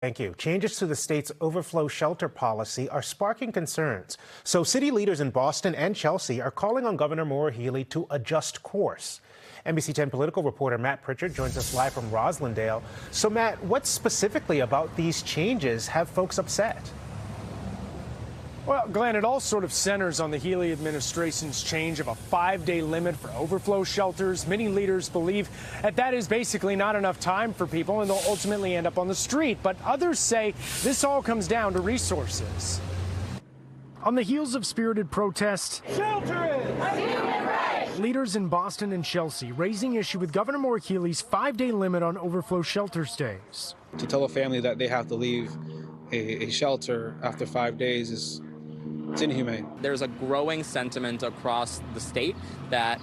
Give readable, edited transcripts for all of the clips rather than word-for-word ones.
Thank you. Changes to the state's overflow shelter policy are sparking concerns. So city leaders in Boston and Chelsea are calling on Governor Maura Healey to adjust course. NBC 10 political reporter Matt Pritchard joins us live from Roslindale. So Matt, what specifically about these changes have folks upset? Well, Glenn, it all sort of centers on the Healey administration's change of a 5-day limit for overflow shelters. Many leaders believe that is basically not enough time for people and they'll ultimately end up on the street. But others say this all comes down to resources. On the heels of spirited protests, shelter is a human right. Leaders in Boston and Chelsea raising issue with Governor Maura Healey's 5-day limit on overflow shelter stays. To tell a family that they have to leave a shelter after 5 days it's inhumane. There's a growing sentiment across the state that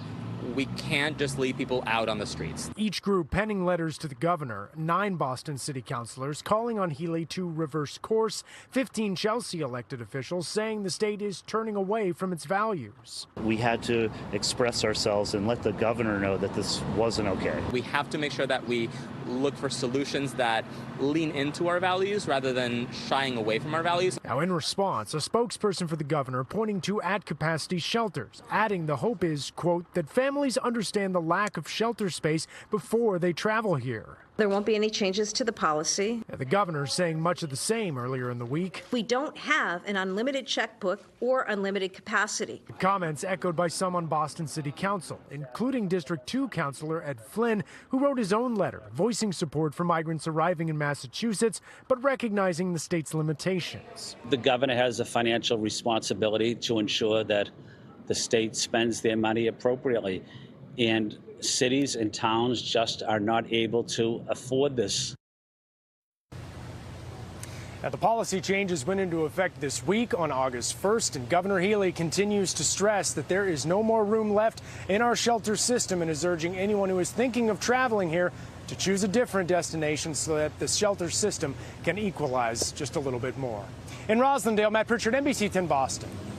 we can't just leave people out on the streets. Each group penning letters to the governor, 9 Boston city councilors calling on Healey to reverse course, 15 Chelsea elected officials saying the state is turning away from its values. We had to express ourselves and let the governor know that this wasn't okay. We have to make sure that we look for solutions that lean into our values rather than shying away from our values. Now, in response, a spokesperson for the governor pointing to at-capacity shelters, adding the hope is, quote, that families understand the lack of shelter space before they travel here. There won't be any changes to the policy. The governor saying much of the same earlier in the week. We don't have an unlimited checkbook or unlimited capacity. The comments echoed by some on Boston City Council, including District 2 Councilor Ed Flynn, who wrote his own letter voicing support for migrants arriving in Massachusetts, but recognizing the state's limitations. The governor has a financial responsibility to ensure that the state spends their money appropriately, and cities and towns just are not able to afford this. Now, the policy changes went into effect this week on August 1st, and Governor Healey continues to stress that there is no more room left in our shelter system and is urging anyone who is thinking of traveling here to choose a different destination so that the shelter system can equalize just a little bit more. In Roslindale, Matt Pritchard, NBC 10 Boston.